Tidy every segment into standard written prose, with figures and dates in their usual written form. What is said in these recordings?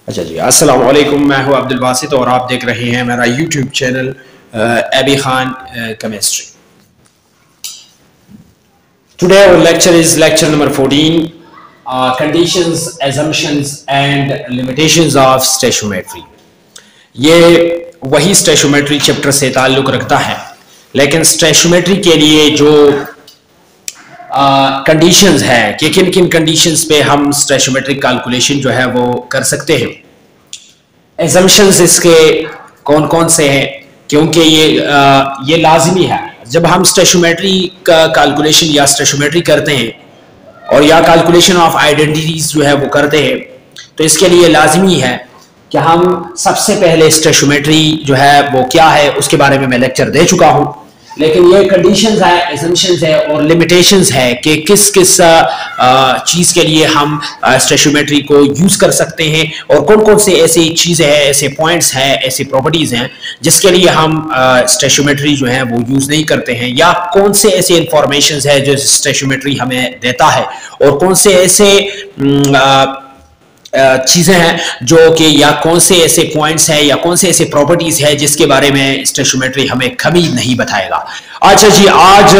अच्छा जी, अस्सलाम वालेकुम। मैं हूं अब्दुल बासित और आप देख रहे हैं मेरा YouTube channel A B Khan chemistry. Today our lecture is lecture number 14, conditions, assumptions and limitations of stoichiometry. ये वही स्टोइचियोमेट्री चैप्टर से ताल्लुक रखता है, लेकिन स्टोइचियोमेट्री के लिए जो कंडीशंस है कि किन किन कंडीशंस पे हम स्टोइचियोमेट्रिक कैलकुलेशन जो है वो कर सकते हैं। एजम्पशंस इसके कौन कौन से हैं, क्योंकि ये लाजमी है जब हम स्टोइचियोमेट्री का कैलकुलेशन या स्टोइचियोमेट्री करते हैं और या कैलकुलेशन ऑफ आइडेंटिटीज जो है वो करते हैं, तो इसके लिए लाजमी है कि हम सबसे पहले स्टोइचियोमेट्री जो है वो क्या है उसके बारे में मैं लेक्चर दे चुका हूं, लेकिन ये कंडीशंस है, एजम्पशंस है और लिमिटेशंस है कि किस किस चीज़ के लिए हम स्टोइचियोमेट्री को यूज़ कर सकते हैं और कौन कौन से ऐसी चीज़ें हैं, ऐसे पॉइंट्स हैं, ऐसी प्रॉपर्टीज़ हैं जिसके लिए हम स्टोइचियोमेट्री जो है वो यूज़ नहीं करते हैं, या कौन से ऐसे इंफॉर्मेशंस है जो स्टोइचियोमेट्री हमें देता है और कौन से ऐसे चीज़ें हैं जो कि, या कौन से ऐसे पॉइंट्स हैं या कौन से ऐसे प्रॉपर्टीज है जिसके बारे में स्टोइचियोमेट्री हमें कभी नहीं बताएगा। अच्छा जी, आज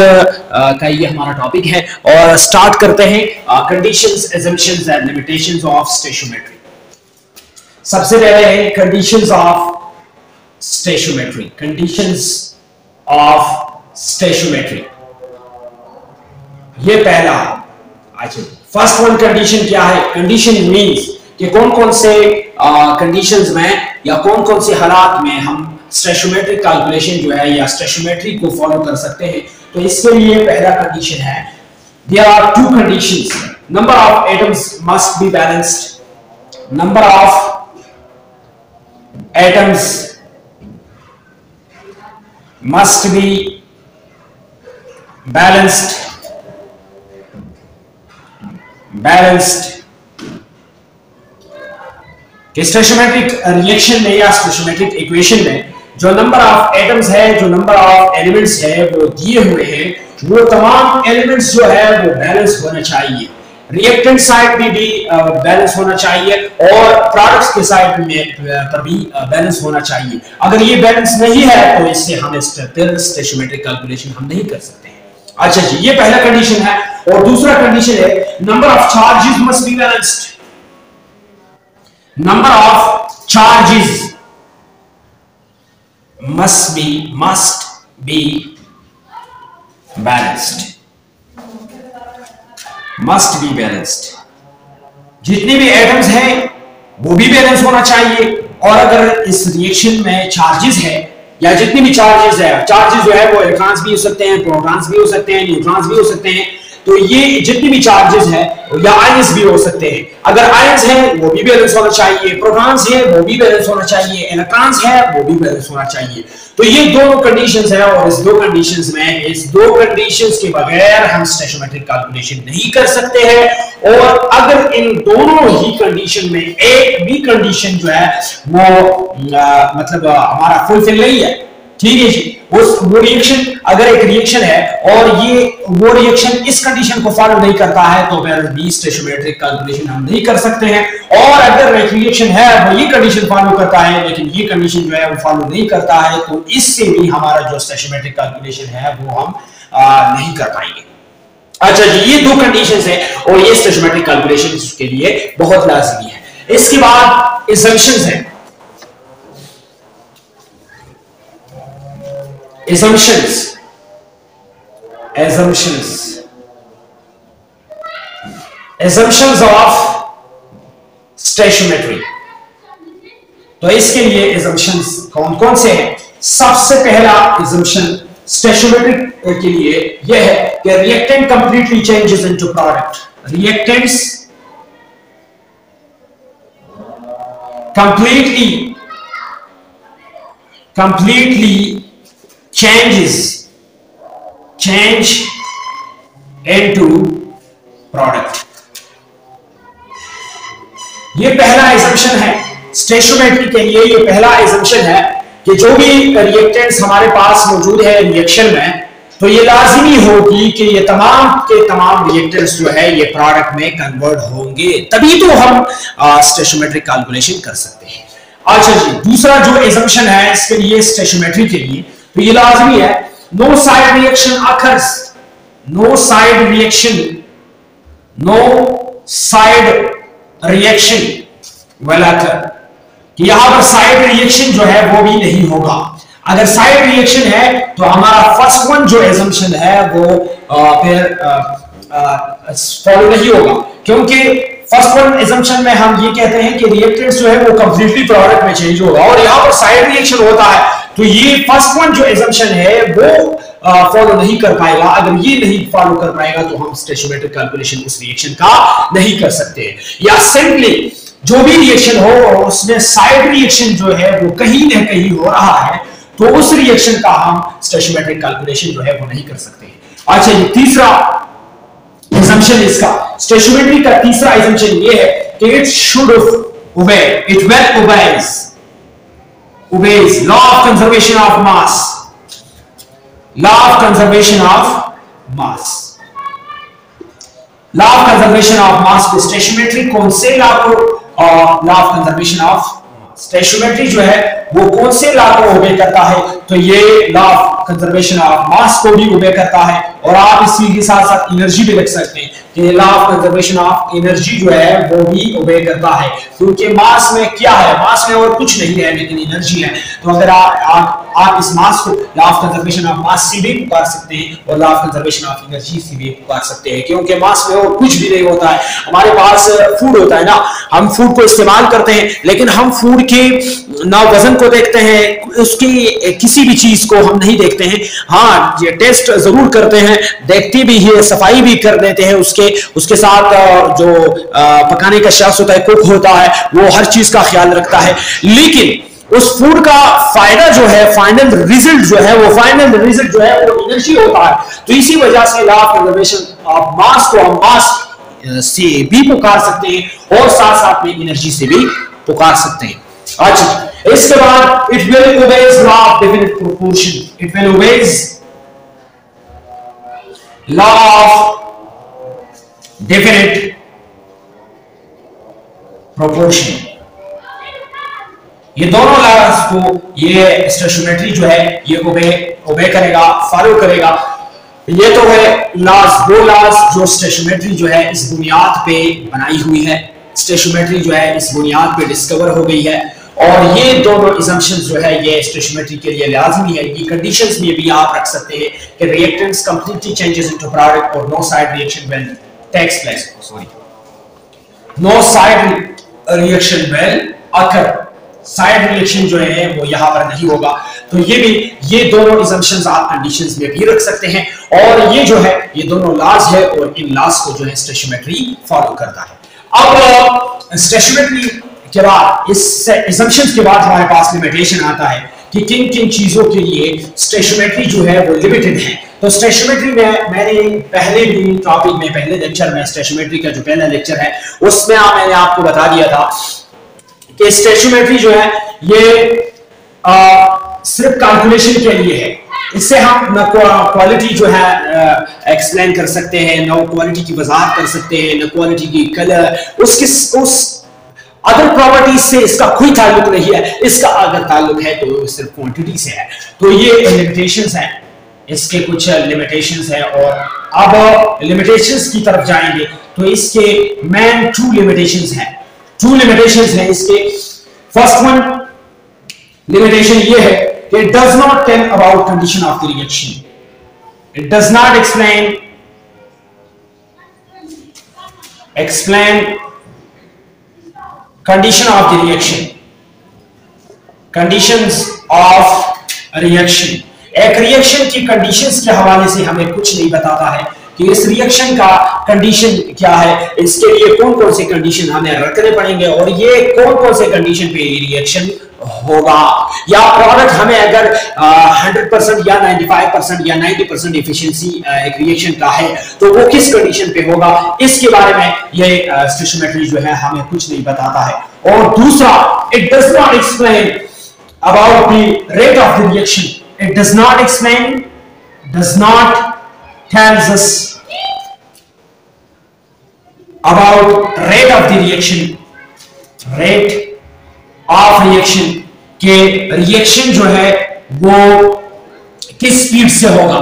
का ये हमारा टॉपिक है और स्टार्ट करते हैं conditions, assumptions and limitations of stoichiometry. सबसे पहले है conditions of stoichiometry. Conditions of stoichiometry, ये पहला। अच्छा, फर्स्ट वन कंडीशन क्या है? कंडीशन मींस कि कौन कौन से कंडीशंस में या कौन कौन से हालात में हम स्टोइचियोमेट्रिक कैलकुलेशन जो है या स्टोइचियोमेट्री को फॉलो कर सकते हैं। तो इसके लिए पहला कंडीशन है, there are two conditions, number of atoms must be balanced, number of atoms must be balanced कि स्टोइचियोमेट्रिक रिएक्शन में या स्टोइचियोमेट्रिक इक्वेशन में जो नंबर ऑफ एटम्स है, जो नंबर ऑफ एलिमेंट्स है वो दिए हुए हैं, वो तमाम एलिमेंट्स जो है वो बैलेंस होना चाहिए। रिएक्टेंट साइड में भी बैलेंस होना चाहिए और प्रोडक्ट्स के साइड में पर भी बैलेंस होना चाहिए। अगर ये बैलेंस नहीं है तो इससे हम स्टोइचियोमेट्रिक कैलकुलेशन हम नहीं कर सकते हैं। अच्छा जी, ये पहला कंडीशन है। और दूसरा कंडीशन है, number of charges must be balanced, number of charges must be balanced। जितने भी एटम्स हैं वो भी बैलेंस होना चाहिए, और अगर इस रिएक्शन में चार्जेस है या जितने भी चार्जेस है, चार्जेस जो है वो इलेक्ट्रॉन्स भी हो सकते हैं, प्रोटॉन्स भी हो सकते हैं, न्यूट्रॉन्स भी हो सकते हैं, तो ये जितनी भी चार्जेस है या आयंस भी हो सकते हैं। अगर आयंस है वो भी बैलेंस होना चाहिए, प्रोटॉन्स है वो भी बैलेंस होना चाहिए, इलेक्ट्रॉन्स है वो भी बैलेंस होना चाहिए। तो ये दोनों कंडीशंस है और इस दो कंडीशंस के बगैर हम स्टोइचियोमेट्रिक कैलकुलेशन नहीं कर सकते हैं। और अगर इन दोनों ही कंडीशन में एक भी कंडीशन जो है वो मतलब हमारा फुलफिल नहीं है, ठीक है जी, वो रिएक्शन, अगर एक रिएक्शन है और वो रिएक्शन इस कंडीशन को फॉलो नहीं करता है तो फिर भी स्टोइचियोमेट्रिक कैलकुलेशन हम नहीं कर सकते हैं। और अगर एक रिएक्शन है वो ये कंडीशन फॉलो करता है लेकिन ये कंडीशन जो है वो फॉलो नहीं करता है, तो इससे भी हमारा जो स्टोइचियोमेट्रिक कैलकुलेशन है वो हम नहीं कर पाएंगे। अच्छा जी, ये दो कंडीशंस है और ये स्टोइचियोमेट्रिक कैलकुलेशन के लिए बहुत लाजमी है। इसके बाद assumptions है। assumptions of stoichiometry. तो इसके लिए assumptions कौन कौन से हैं? सबसे पहला assumption स्टोइचियोमेट्रिक के लिए यह है कि reactant completely changes into product. Reactants completely change into product. ये पहला assumption है स्टोइचियोमेट्री के लिए। ये पहला assumption है कि जो भी रिएक्टेंट्स हमारे पास मौजूद है रिएक्शन में, तो ये लाजिमी होगी कि ये तमाम के तमाम रिएक्टेंट्स जो है ये प्रोडक्ट में कन्वर्ट होंगे, तभी तो हम स्टोइचियोमेट्रिक कैलकुलेशन कर सकते हैं। अच्छा जी, दूसरा जो एजम्पशन है इसके लिए स्टोइचियोमेट्री के लिए, तो ये लाजिमी है no side reaction occurs, no side reaction, no side reaction will occur, कि यहां पर साइड रिएक्शन जो है वो भी नहीं होगा। अगर साइड रिएक्शन है तो हमारा फर्स्ट वन जो एजम्पशन है वो फिर फॉलो नहीं होगा, क्योंकि फर्स्ट वन एजम्पशन में हम ये कहते हैं कि रिएक्टेंट्स जो है वो कंप्लीटली प्रोडक्ट में चेंज होगा, और यहां पर साइड रिएक्शन होता है, तो ये फर्स्ट वन जो एजम्पशन है वो फॉलो नहीं कर पाएगा। अगर ये नहीं फॉलो कर पाएगा तो हम स्टोइचियोमेट्रिक कैलकुलेशन उस रिएक्शन का नहीं कर सकते। या सिंपली जो भी रिएक्शन हो उसमें साइड रिएक्शन जो है वो कहीं ना कहीं हो रहा है, तो उस रिएक्शन का हम स्टोइचियोमेट्रिक कैलकुलेशन जो है वो नहीं कर सकते। अच्छा ये तीसरा assumption इसका स्टोइचियोमेट्री का तीसरा assumption ये है कि it should obey, it will obeys law of conservation of mass, law of conservation of mass, law of conservation of mass को स्टोइचियोमेट्री कौन से लॉ को, law of conservation of stoichiometry जो है वो कौन से लॉ को ओबे करता है, तो ये law of conservation of mass को भी ओबे करता है। और आप इसी के साथ साथ एनर्जी भी लिख सकते हैं कि law of conservation of energy जो है वो भी ओबे करता है, क्योंकि मास में क्या है, मास में और कुछ नहीं है लेकिन एनर्जी है। तो अगर आप इस मास को law of conservation of mass से भी पुकार सकते हैं और law of conservation of energy से भी पुकार सकते हैं, क्योंकि मास में और कुछ भी नहीं होता है। हमारे पास फूड होता है ना, हम फूड को इस्तेमाल करते हैं, लेकिन हम फूड के ना वजन को देखते हैं, उसकी किसी भी चीज को हम नहीं देखते हैं। हाँ, ये टेस्ट जरूर करते हैं, देखते भी है, सफाई भी कर देते हैं, उसके साथ जो पकाने का शख्स होता है, कुक होता है, वो हर चीज का ख्याल रखता है, लेकिन उस फूड का फायदा जो है, फाइनल रिजल्ट जो है वो एनर्जी होता है। तो इसी वजह से law of conservation of mass को हम मास से भी पुकार सकते हैं और साथ साथ में एनर्जी से भी पुकार सकते हैं। अच्छा, इसके बाद it will obeys law of definite proportion, it will obeys law of definite proportion. ये दोनों लॉज को ये स्टोइचियोमेट्री जो है ये ओबे करेगा, फॉलो करेगा। ये तो है लॉज, दो लॉज जो स्टोइचियोमेट्री जो है इस बुनियाद पे बनाई हुई है, स्टोइचियोमेट्री जो है इस बुनियाद पे डिस्कवर हो गई है, और ये दोनों assumptions जो है ये स्टोइचियोमेट्री के लिए लाजमी है। ये कंडीशंस में भी आप रख सकते हैं कि reactants completely changes into product और no side reaction will takes place, sorry, no side reaction will occur, side reaction जो है वो यहां पर नहीं होगा। तो ये दोनों assumptions आप कंडीशंस में भी रख सकते हैं, और ये जो है ये दोनों लॉज है और इन लॉज को जो है स्टोइचियोमेट्री फॉलो करता है। अब स्टोइचियोमेट्री के बाद, इस assumptions के बाद हमारे पास लिमिटेशन आता है कि किन किन चीजों के लिए स्टोइचियोमेट्री जो है वो लिमिटेड है। तो स्टोइचियोमेट्री में मैंने पहले भी टॉपिक में, पहले लेक्चर में, स्टोइचियोमेट्री का जो पहला लेक्चर है उसमें मैंने आपको बता दिया था कि स्टोइचियोमेट्री जो है ये सिर्फ कैलकुलेशन के लिए है। इससे हम न क्वालिटी जो है एक्सप्लेन कर सकते हैं, न क्वालिटी की वजाहत कर सकते हैं, न क्वालिटी की कलर, उस अदर प्रॉपर्टीज से इसका कोई ताल्लुक नहीं है। इसका अगर ताल्लुक है तो सिर्फ क्वांटिटी से है। तो ये लिमिटेशंस हैं, इसके कुछ लिमिटेशंस हैं, और अब लिमिटेशंस की तरफ जाएंगे तो इसके मेन टू लिमिटेशंस हैं इसके। फर्स्ट वन लिमिटेशन ये है कि it does not tell about condition of the reaction, it does not explain condition of the reaction, conditions of reaction। एक रिएक्शन की कंडीशंस के हवाले से हमें कुछ नहीं बताता है कि इस रिएक्शन का कंडीशन क्या है, इसके लिए कौन कौन से कंडीशन हमें रखने पड़ेंगे और ये कौन कौन से कंडीशन पे रिएक्शन होगा, या प्रोडक्ट हमें अगर 100% या 95% या 90% एफिशिएंसी एक रिएक्शन का है तो वो किस कंडीशन पे होगा, इसके बारे में ये स्टोइचियोमेट्री जो है हमें कुछ नहीं बताता है। और दूसरा, it does not explain about the rate of the reaction, it does not explain does not tells us about rate of the reaction, rate of reaction के रिएक्शन जो है वो किस स्पीड से होगा।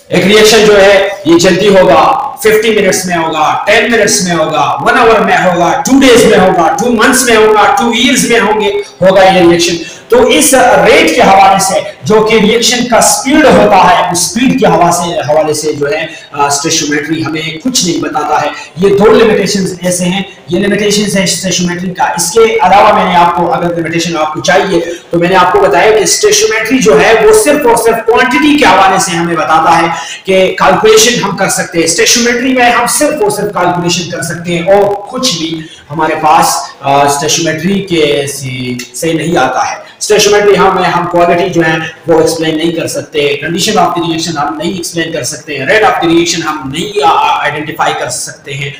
एक रिएक्शन जो है ये जल्दी होगा, 50 मिनट्स में होगा, 10 मिनट्स में होगा, 1 आवर में होगा, 2 डेज में होगा, 2 मंथ्स में होगा, 2 इयर्स में होगा ये रिएक्शन। तो इस रेट के हवाले से जो कि रिएक्शन का स्पीड होता है, उस स्पीड के हवाले से जो है स्टोइचियोमेट्री हमें कुछ नहीं बताता है। ये 2 लिमिटेशंस ऐसे हैं, ये लिमिटेशंस है स्टोइचियोमेट्री का। इसके अलावा मैंने आपको, अगर लिमिटेशन आपको चाहिए तो मैंने आपको बताया कि स्टोइचियोमेट्री जो है वो सिर्फ और सिर्फ क्वांटिटी के हवाले से हमें बताता है कि कैलकुलेशन हम कर सकते हैं। स्टोइचियोमेट्री में हम सिर्फ और सिर्फ कैलकुलेशन कर सकते हैं और कुछ भी हमारे पास स्टोइचियोमेट्री के से नहीं आता है। स्टोइचियोमेट्री हम क्वालिटी जो है वो एक्सप्लेन नहीं कर सकते, कंडीशन ऑफ द रिएक्शन हम नहीं एक्सप्लेन कर सकते हैं, रेट ऑफ द रिएक्शन हम नहीं आइडेंटिफाई कर सकते हैं।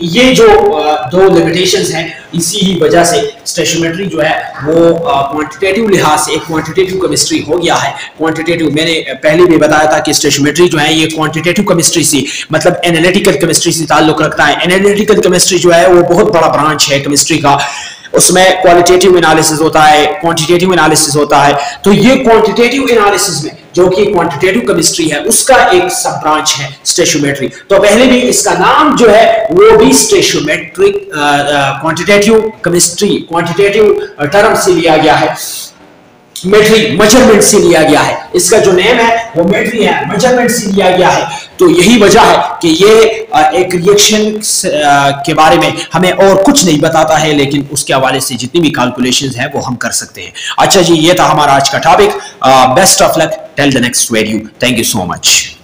ये जो 2 लिमिटेशंस हैं, इसी ही वजह से स्टोइचियोमेट्री जो है वो क्वांटिटेटिव लिहाज से एक क्वांटिटेटिव केमिस्ट्री हो गया है। क्वांटिटेटिव मैंने पहले भी बताया था कि स्टोइचियोमेट्री जो है ये क्वांटिटेटिव केमिस्ट्री से, मतलब एनालिटिकल केमिस्ट्री से ताल्लुक रखता है। एनालिटिकल केमिस्ट्री जो है वो बहुत बड़ा ब्रांच है केमिस्ट्री का, उसमें क्वालिटेटिव एनालिसिस होता है, क्वांटिटेटिव एनालिसिस होता है। तो ये क्वांटिटेटिव एनालिसिस में जो कि क्वांटिटेटिव केमिस्ट्री है उसका एक सब ब्रांच है स्टोइचियोमेट्री। तो पहले भी इसका नाम जो है वो भी स्टोइचियोमेट्रिक क्वांटिटेटिव केमिस्ट्री, क्वांटिटेटिव टर्म से लिया गया है, मेट्रिक मेजरमेंट से लिया गया है। इसका जो नेम है वो मेट्री है, मेजरमेंट से लिया गया है। तो यही वजह है कि ये एक रिएक्शन के बारे में हमें और कुछ नहीं बताता है, लेकिन उसके हवाले से जितनी भी कैलकुलेशंस हैं वो हम कर सकते हैं। अच्छा जी, ये था हमारा आज का topic. Best of luck till the next video. Thank you so much.